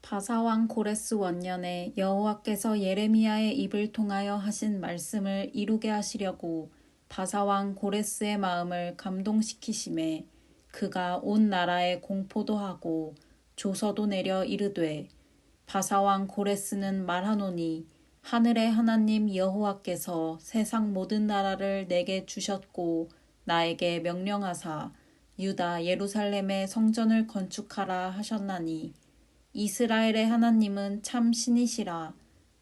바사왕 고레스 원년에 여호와께서 예레미야의 입을 통하여 하신 말씀을 이루게 하시려고 바사왕 고레스의 마음을 감동시키심에 그가 온 나라에 공포도 하고 조서도 내려 이르되, 바사왕 고레스는 말하노니 하늘의 하나님 여호와께서 세상 모든 나라를 내게 주셨고 나에게 명령하사 유다 예루살렘의 성전을 건축하라 하셨나니, 이스라엘의 하나님은 참 신이시라.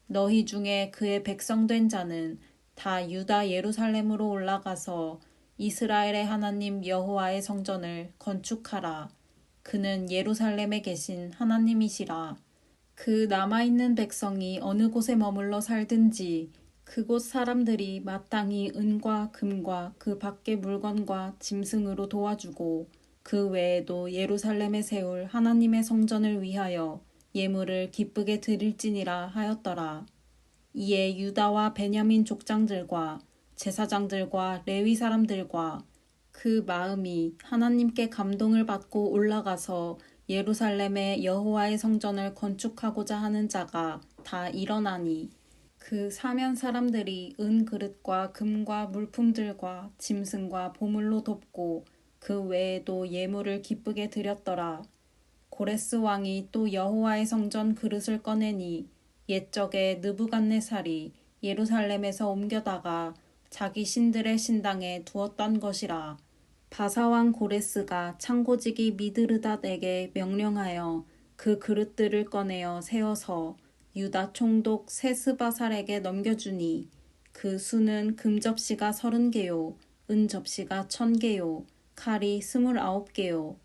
너희 중에 그의 백성된 자는 다 유다 예루살렘으로 올라가서 이스라엘의 하나님 여호와의 성전을 건축하라. 그는 예루살렘에 계신 하나님이시라. 그 남아있는 백성이 어느 곳에 머물러 살든지 그곳 사람들이 마땅히 은과 금과 그 밖의 물건과 짐승으로 도와주고, 그 외에도 예루살렘에 세울 하나님의 성전을 위하여 예물을 기쁘게 드릴지니라 하였더라. 이에 유다와 베냐민 족장들과 제사장들과 레위 사람들과 그 마음이 하나님께 감동을 받고 올라가서 예루살렘에 여호와의 성전을 건축하고자 하는 자가 다 일어나니, 그 사면 사람들이 은 그릇과 금과 물품들과 짐승과 보물로 돕고 그 외에도 예물을 기쁘게 드렸더라. 고레스 왕이 또 여호와의 성전 그릇을 꺼내니 옛적에 느부갓네살이 예루살렘에서 옮겨다가 자기 신들의 신당에 두었던 것이라. 바사왕 고레스가 창고지기 미드르닷에게 명령하여 그 그릇들을 꺼내어 세워서 유다 총독 세스바살에게 넘겨주니, 그 수는 금 접시가 30개요 은 접시가 1000개요 칼이 29개요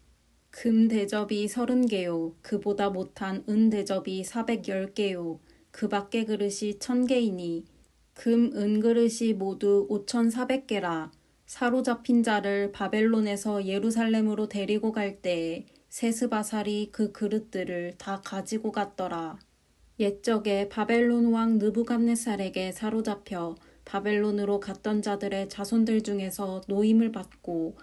금 대접이 30개요 그보다 못한 은 대접이 410개요 그 밖의 그릇이 1000개이니 금 은 그릇이 모두 5400개라. 사로잡힌 자를 바벨론에서 예루살렘으로 데리고 갈 때에 세스바살이 그 그릇들을 다 가지고 갔더라. 옛적에 바벨론 왕 느부갓네살에게 사로잡혀 바벨론으로 갔던 자들의 자손들 중에서 노임을 받고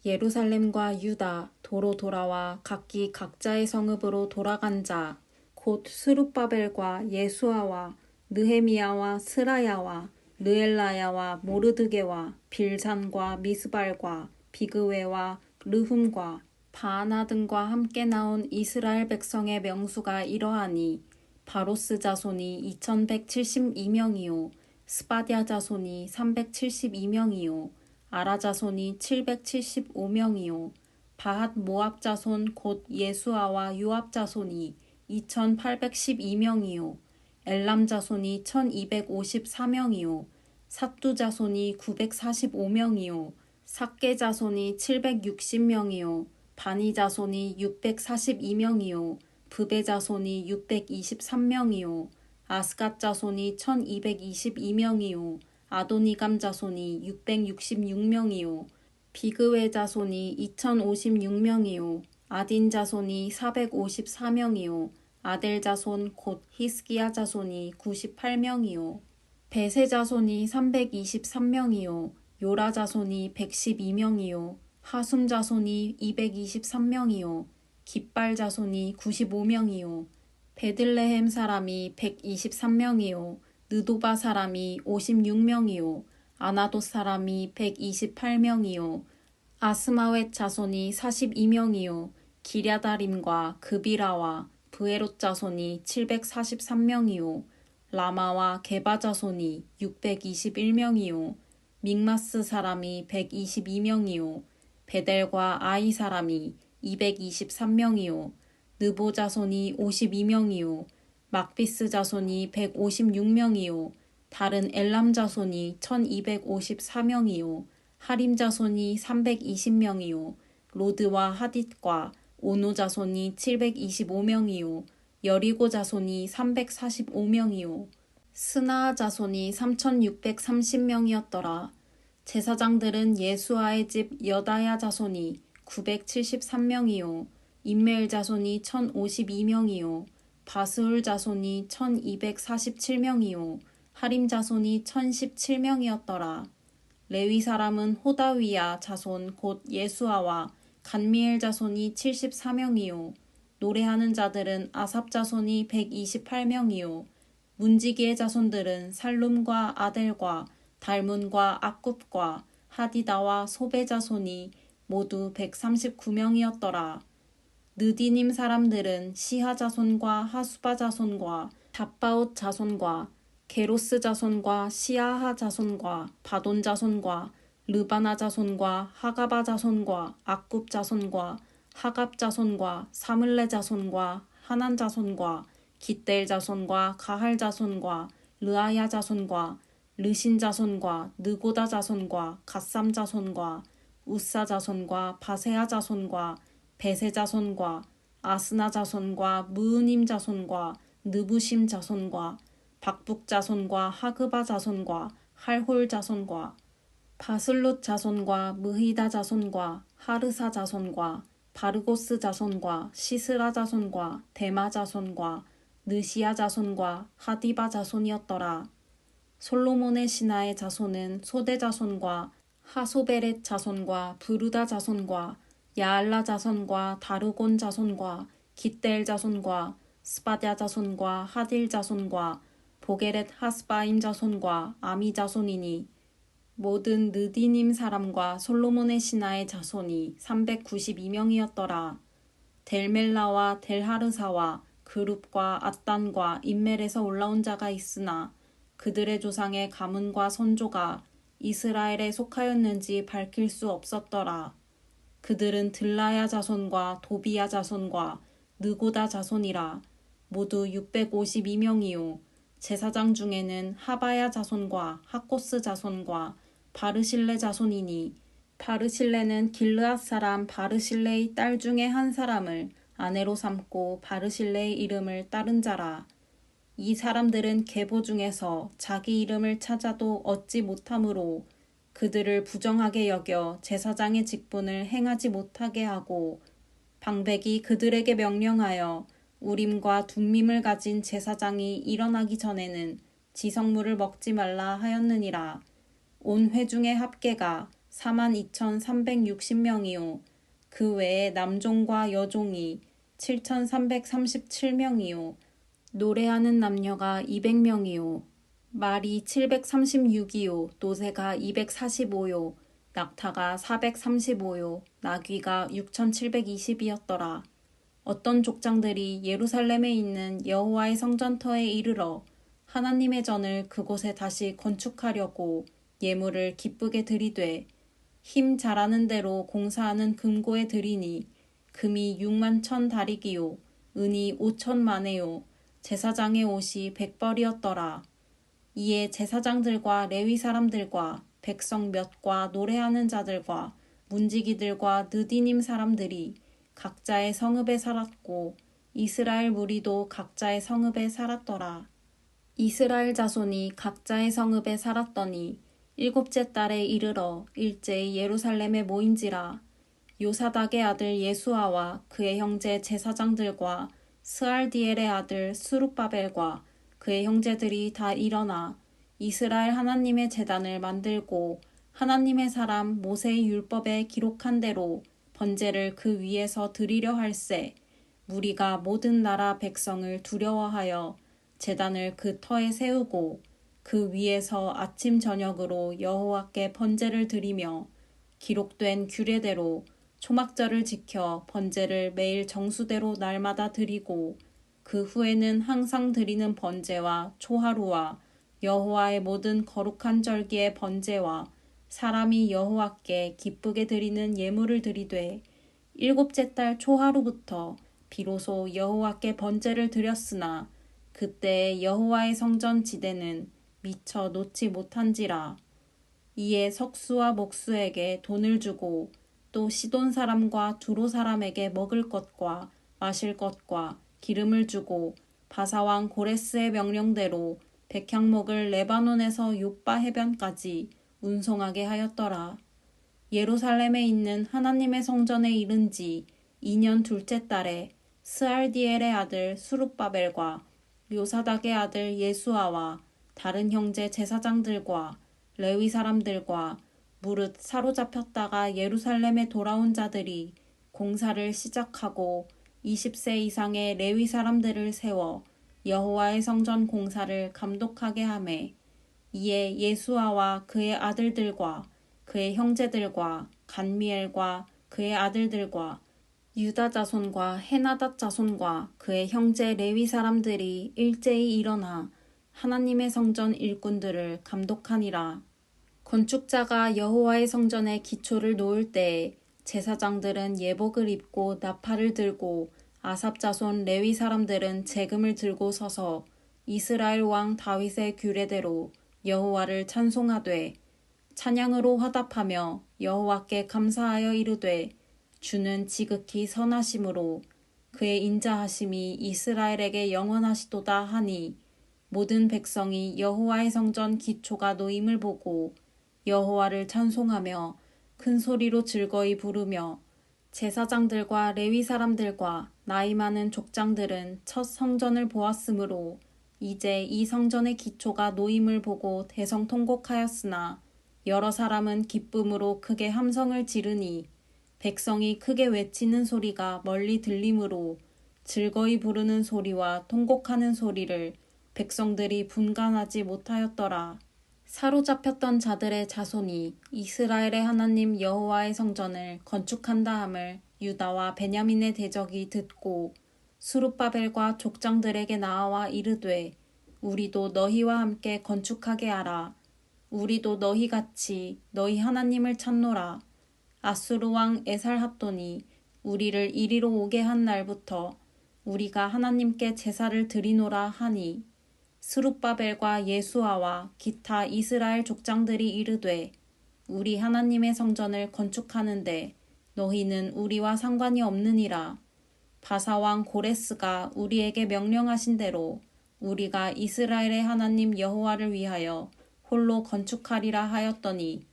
예루살렘과 유다 도로 돌아와 각기 각자의 성읍으로 돌아간 자, 곧 스룹바벨과 예수아와 느헤미야와 스라야와 느엘라야와 모르드게와 빌산과 미스발과 비그웨와 르훔과 바아나 등과 함께 나온 이스라엘 백성의 명수가 이러하니, 바로스 자손이 2172명이요 스바냘 자손이 372명이요 아라 자손이 775명이요 바핫 모압 자손 곧 예수아와 요압 자손이 2812명이요 엘람 자손이 1254명이요 삿두 자손이 945명이요 삭게 자손이 760명이요 바니 자손이 642명이요 브베 자손이 623명이요 아스갓 자손이 1222명이요 아도니감 자손이 666명이요 비그웨 자손이 2056명이요 아딘 자손이 454명이요 아델 자손 곧 히스기야 자손이 98명이요 베세 자손이 323명이요 요라 자손이 112명이요 하숨 자손이 223명이요 깃발 자손이 95명이요 베들레헴 사람이 123명이요 느도바 사람이 56명이요 아나돗 사람이 128명이요 아스마웻 자손이 42명이요 기랴다림과 그비라와 브에롯 자손이 743명이요 라마와 게바 자손이 621명이요 믹마스 사람이 122명이요 베델과 아이 사람이 223명이요 느보 자손이 52명이요 막비스 자손이 156명이요 다른 엘람 자손이 1254명이요 하림 자손이 320명이요 로드와 하딧과 오노 자손이 725명이요 여리고 자손이 345명이요 스나아 자손이 3630명이었더라. 제사장들은 예수아의 집 여다야 자손이 973명이요 임메일 자손이 1052명이요 바스울 자손이 1247명이요 하림 자손이 1017명이었더라. 레위 사람은 호다위야 자손 곧 예수아와 간미엘 자손이 74명이요 노래하는 자들은 아삽 자손이 128명이요 문지기의 자손들은 살룸과 아델과 달문과 악굽과 하디다와 소베 자손이 모두 139명이었더라. 느디님 사람들은 시하 자손과 하수바 자손과 답바옷 자손과 게로스 자손과 시아하 자손과 바돈 자손과 르바나 자손과 하가바 자손과 악굽 자손과 하갑 자손과 사물레 자손과 하난 자손과 깃델 자손과 가할 자손과 르아야 자손과 르신 자손과 느고다 자손과 갓삼 자손과 우사 자손과 바세아 자손과 베세 자손과 아스나 자손과 무으님 자손과 느부심 자손과 박북 자손과 하그바 자손과 할홀 자손과 바슬룻 자손과 무히다 자손과 하르사 자손과 바르고스 자손과 시스라 자손과 데마 자손과 느시아 자손과 하디바 자손이었더라. 솔로몬의 신하의 자손은 소대 자손과 하소베렛 자손과 부르다 자손과 야알라 자손과 다르곤 자손과 깃델 자손과 스바랴 자손과 하딜 자손과 보게렛 하스바임 자손과 아미 자손이니 모든 느디님 사람과 솔로몬의 신하의 자손이 392명이었더라. 델멜라와 델하르사와 그룹과 앗단과 인멜에서 올라온 자가 있으나 그들의 조상의 가문과 선조가 이스라엘에 속하였는지 밝힐 수 없었더라. 그들은 들라야 자손과 도비야 자손과 느고다 자손이라 모두 652명이요 제사장 중에는 하바야 자손과 하코스 자손과 바르실레 자손이니 바르실레는 길르앗 사람 바르실레의 딸 중에 한 사람을 아내로 삼고 바르실레의 이름을 따른 자라. 이 사람들은 계보 중에서 자기 이름을 찾아도 얻지 못하므로 그들을 부정하게 여겨 제사장의 직분을 행하지 못하게 하고 방백이 그들에게 명령하여 우림과 둠밈을 가진 제사장이 일어나기 전에는 지성물을 먹지 말라 하였느니라. 온 회중의 합계가 42,360명이요 그 외에 남종과 여종이 7,337명이요 노래하는 남녀가 200명이요 말이 736이요 노새가 245요 낙타가 435요 나귀가 6,720이었더라. 어떤 족장들이 예루살렘에 있는 여호와의 성전터에 이르러 하나님의 전을 그곳에 다시 건축하려고 예물을 기쁘게 드리되 힘 잘하는 대로 공사하는 금고에 드리니 금이 6만 1,000 다리기요 은이 5,000만에요 제사장의 옷이 100벌이었더라. 이에 제사장들과 레위 사람들과 백성 몇과 노래하는 자들과 문지기들과 느디님 사람들이 각자의 성읍에 살았고 이스라엘 무리도 각자의 성읍에 살았더라. 이스라엘 자손이 각자의 성읍에 살았더니 7째 달에 이르러 일제히 예루살렘에 모인지라. 요사닥의 아들 예수아와 그의 형제 제사장들과 스알디엘의 아들 스룹바벨과 그의 형제들이 다 일어나 이스라엘 하나님의 제단을 만들고 하나님의 사람 모세의 율법에 기록한 대로 번제를 그 위에서 드리려 할세. 무리가 모든 나라 백성을 두려워하여 제단을 그 터에 세우고 그 위에서 아침 저녁으로 여호와께 번제를 드리며 기록된 규례대로 초막절을 지켜 번제를 매일 정수대로 날마다 드리고 그 후에는 항상 드리는 번제와 초하루와 여호와의 모든 거룩한 절기의 번제와 사람이 여호와께 기쁘게 드리는 예물을 드리되 7째 달 초하루부터 비로소 여호와께 번제를 드렸으나 그때의 여호와의 성전 지대는 미처 놓지 못한지라. 이에 석수와 목수에게 돈을 주고 또 시돈 사람과 두로 사람에게 먹을 것과 마실 것과 기름을 주고 바사왕 고레스의 명령대로 백향목을 레바논에서 요빠 해변까지 운송하게 하였더라. 예루살렘에 있는 하나님의 성전에 이른 지 2년 둘째 달에 스알디엘의 아들 수룹바벨과 요사닥의 아들 예수아와 다른 형제 제사장들과 레위 사람들과 무릇 사로잡혔다가 예루살렘에 돌아온 자들이 공사를 시작하고 20세 이상의 레위 사람들을 세워 여호와의 성전 공사를 감독하게 하매 이에 예수아와 그의 아들들과 그의 형제들과 간미엘과 그의 아들들과 유다 자손과 헤나닷 자손과 그의 형제 레위 사람들이 일제히 일어나 하나님의 성전 일꾼들을 감독하니라. 건축자가 여호와의 성전의 기초를 놓을 때에 제사장들은 예복을 입고 나팔을 들고 아삽 자손 레위 사람들은 재금을 들고 서서 이스라엘 왕 다윗의 규례대로 여호와를 찬송하되 찬양으로 화답하며 여호와께 감사하여 이르되 주는 지극히 선하심으로 그의 인자하심이 이스라엘에게 영원하시도다 하니 모든 백성이 여호와의 성전 기초가 놓임을 보고 여호와를 찬송하며 큰 소리로 즐거이 부르며 제사장들과 레위 사람들과 나이 많은 족장들은 첫 성전을 보았으므로 이제 이 성전의 기초가 놓임을 보고 대성통곡하였으나 여러 사람은 기쁨으로 크게 함성을 지르니 백성이 크게 외치는 소리가 멀리 들리므로 즐거이 부르는 소리와 통곡하는 소리를 백성들이 분간하지 못하였더라. 사로잡혔던 자들의 자손이 이스라엘의 하나님 여호와의 성전을 건축한다 함을 유다와 베냐민의 대적이 듣고 스룹바벨과 족장들에게 나와 이르되 우리도 너희와 함께 건축하게 하라. 우리도 너희같이 너희 하나님을 찾노라. 아수르 왕 에살핫돈이 우리를 이리로 오게 한 날부터 우리가 하나님께 제사를 드리노라 하니 스룹바벨과 예수아와 기타 이스라엘 족장들이 이르되 우리 하나님의 성전을 건축하는데 너희는 우리와 상관이 없느니라. 바사왕 고레스가 우리에게 명령하신 대로 우리가 이스라엘의 하나님 여호와를 위하여 홀로 건축하리라 하였더니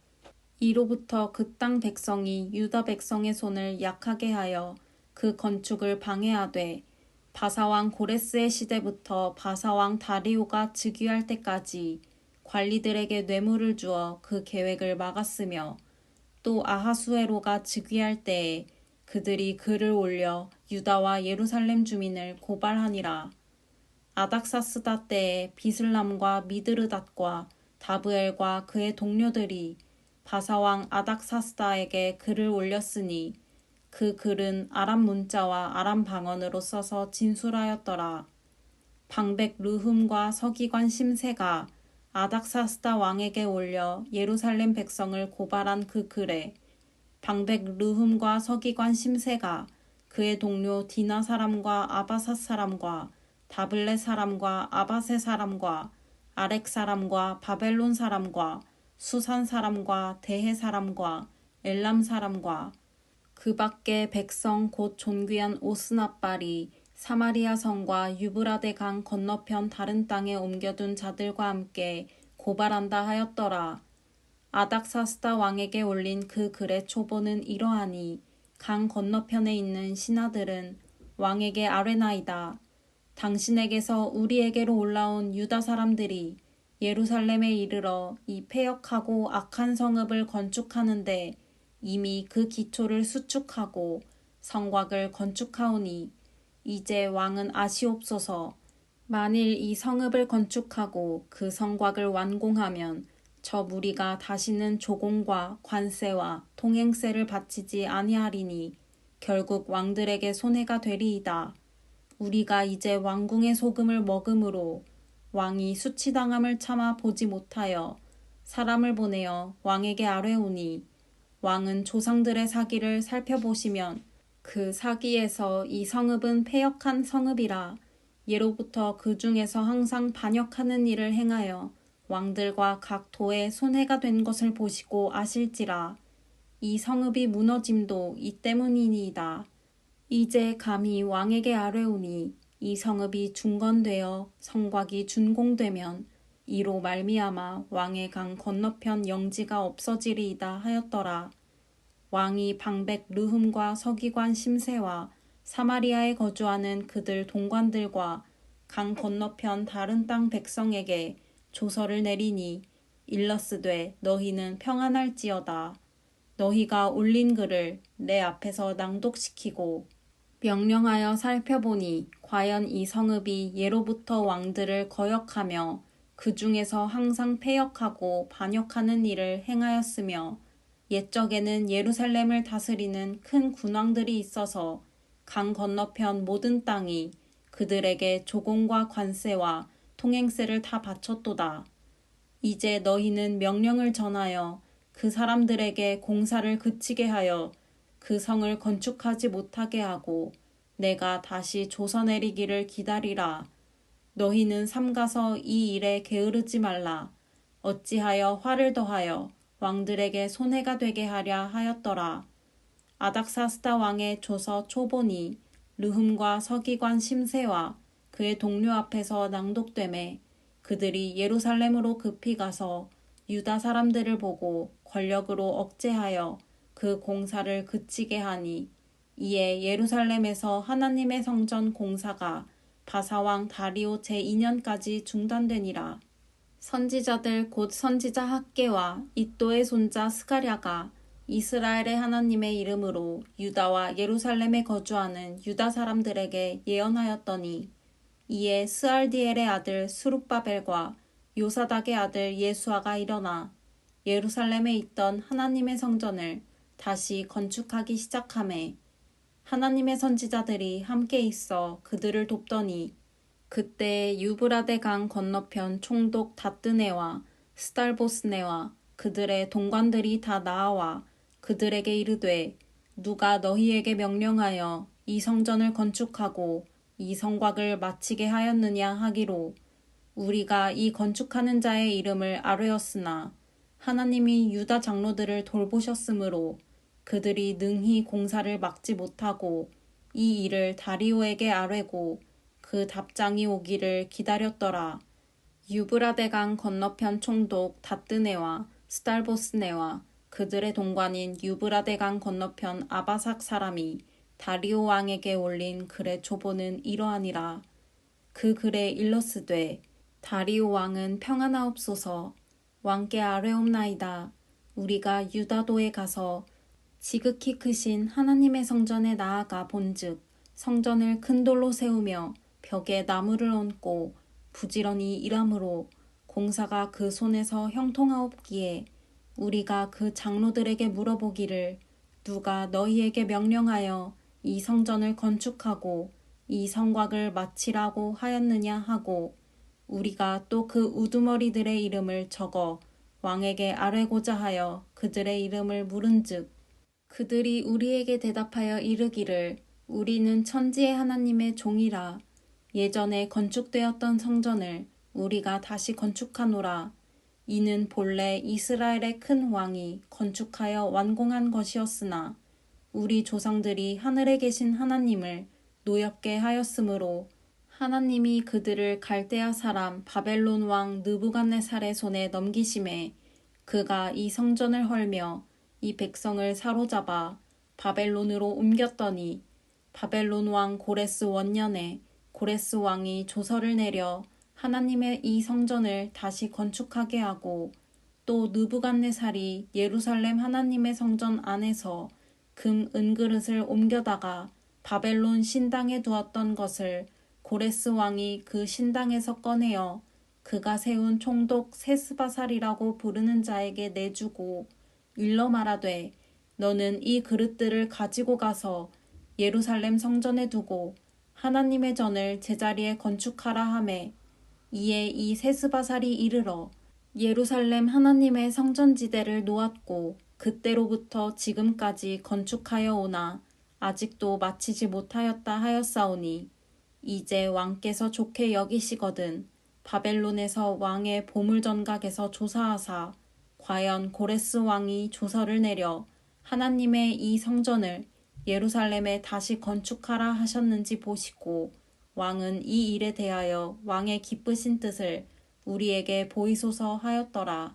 이로부터 그 땅 백성이 유다 백성의 손을 약하게 하여 그 건축을 방해하되 바사왕 고레스의 시대부터 바사왕 다리오가 즉위할 때까지 관리들에게 뇌물을 주어 그 계획을 막았으며 또 아하수에로가 즉위할 때에 그들이 글을 올려 유다와 예루살렘 주민을 고발하니라. 아닥사스다 때에 비슬람과 미드르닷과 다브엘과 그의 동료들이 바사왕 아닥사스다에게 글을 올렸으니 그 글은 아람 문자와 아람 방언으로 써서 진술하였더라. 방백 르흠과 서기관 심세가 아닥사스다 왕에게 올려 예루살렘 백성을 고발한 그 글에 방백 르흠과 서기관 심세가 그의 동료 디나 사람과 아바삿 사람과 다블레 사람과 아바세 사람과 아렉 사람과 바벨론 사람과 수산 사람과 대해 사람과 엘람 사람과 그 밖에 백성 곧 존귀한 오스나빨이 사마리아 성과 유브라데 강 건너편 다른 땅에 옮겨둔 자들과 함께 고발한다 하였더라. 아닥사스다 왕에게 올린 그 글의 초보는 이러하니 강 건너편에 있는 신하들은 왕에게 아뢰나이다. 당신에게서 우리에게로 올라온 유다 사람들이 예루살렘에 이르러 이 패역하고 악한 성읍을 건축하는데 이미 그 기초를 수축하고 성곽을 건축하오니 이제 왕은 아시옵소서. 만일 이 성읍을 건축하고 그 성곽을 완공하면 저 무리가 다시는 조공과 관세와 통행세를 바치지 아니하리니 결국 왕들에게 손해가 되리이다. 우리가 이제 왕궁의 소금을 먹음으로 왕이 수치당함을 참아 보지 못하여 사람을 보내어 왕에게 아뢰오니 왕은 조상들의 사기를 살펴보시면 그 사기에서 이 성읍은 패역한 성읍이라 예로부터 그 중에서 항상 반역하는 일을 행하여 왕들과 각 도에 손해가 된 것을 보시고 아실지라. 이 성읍이 무너짐도 이 때문이니이다. 이제 감히 왕에게 아뢰오니 이 성읍이 중건되어 성곽이 준공되면 이로 말미암아 왕의 강 건너편 영지가 없어지리이다 하였더라. 왕이 방백 르흠과 서기관 심세와 사마리아에 거주하는 그들 동관들과 강 건너편 다른 땅 백성에게 조서를 내리니 일러스되 너희는 평안할지어다. 너희가 올린 글을 내 앞에서 낭독시키고 명령하여 살펴보니 과연 이 성읍이 예로부터 왕들을 거역하며 그 중에서 항상 패역하고 반역하는 일을 행하였으며 옛적에는 예루살렘을 다스리는 큰 군왕들이 있어서 강 건너편 모든 땅이 그들에게 조공과 관세와 통행세를 다 바쳤도다. 이제 너희는 명령을 전하여 그 사람들에게 공사를 그치게 하여 그 성을 건축하지 못하게 하고 내가 다시 조서 내리기를 기다리라. 너희는 삼가서 이 일에 게으르지 말라. 어찌하여 화를 더하여 왕들에게 손해가 되게 하랴 하였더라. 아닥사스다 왕의 조서 초본이 르흠과 서기관 심세와 그의 동료 앞에서 낭독되매 그들이 예루살렘으로 급히 가서 유다 사람들을 보고 권력으로 억제하여 그 공사를 그치게 하니 이에 예루살렘에서 하나님의 성전 공사가 바사왕 다리오 제2년까지 중단되니라. 선지자들 곧 선지자 학개와 이또의 손자 스가랴가 이스라엘의 하나님의 이름으로 유다와 예루살렘에 거주하는 유다 사람들에게 예언하였더니 이에 스알디엘의 아들 스룹바벨과 요사닥의 아들 예수아가 일어나 예루살렘에 있던 하나님의 성전을 다시 건축하기 시작하매 하나님의 선지자들이 함께 있어 그들을 돕더니 그때 유브라데 강 건너편 총독 다뜨네와 스달보스네와 그들의 동관들이 다 나아와 그들에게 이르되 누가 너희에게 명령하여 이 성전을 건축하고 이 성곽을 마치게 하였느냐 하기로 우리가 이 건축하는 자의 이름을 아뢰었으나 하나님이 유다 장로들을 돌보셨으므로 그들이 능히 공사를 막지 못하고 이 일을 다리오에게 아뢰고 그 답장이 오기를 기다렸더라. 유브라데강 건너편 총독 다뜨네와 스달보스네와 그들의 동관인 유브라데강 건너편 아바삭 사람이 다리오 왕에게 올린 글의 초보는 이러하니라. 그 글에 일러스되 다리오 왕은 평안하옵소서. 왕께 아뢰옵나이다. 우리가 유다도에 가서 지극히 크신 하나님의 성전에 나아가 본즉 성전을 큰 돌로 세우며 벽에 나무를 얹고 부지런히 일하므로 공사가 그 손에서 형통하옵기에 우리가 그 장로들에게 물어보기를 누가 너희에게 명령하여 이 성전을 건축하고 이 성곽을 마치라고 하였느냐 하고 우리가 또 그 우두머리들의 이름을 적어 왕에게 아뢰고자 하여 그들의 이름을 물은즉 그들이 우리에게 대답하여 이르기를 우리는 천지의 하나님의 종이라. 예전에 건축되었던 성전을 우리가 다시 건축하노라. 이는 본래 이스라엘의 큰 왕이 건축하여 완공한 것이었으나 우리 조상들이 하늘에 계신 하나님을 노엽게 하였으므로 하나님이 그들을 갈대아 사람 바벨론 왕 느부갓네살의 손에 넘기심에 그가 이 성전을 헐며 이 백성을 사로잡아 바벨론으로 옮겼더니 바벨론 왕 고레스 원년에 고레스 왕이 조서를 내려 하나님의 이 성전을 다시 건축하게 하고 또 느부갓네살이 예루살렘 하나님의 성전 안에서 금 은그릇을 옮겨다가 바벨론 신당에 두었던 것을 고레스 왕이 그 신당에서 꺼내어 그가 세운 총독 세스바살이라고 부르는 자에게 내주고 일러 말하되 너는 이 그릇들을 가지고 가서 예루살렘 성전에 두고 하나님의 전을 제자리에 건축하라 하매 이에 이 세스바살이 이르러 예루살렘 하나님의 성전지대를 놓았고 그때로부터 지금까지 건축하여 오나 아직도 마치지 못하였다 하였사오니 이제 왕께서 좋게 여기시거든 바벨론에서 왕의 보물전각에서 조사하사 과연 고레스 왕이 조서를 내려 하나님의 이 성전을 예루살렘에 다시 건축하라 하셨는지 보시고 왕은 이 일에 대하여 왕의 기쁘신 뜻을 우리에게 보이소서 하였더라.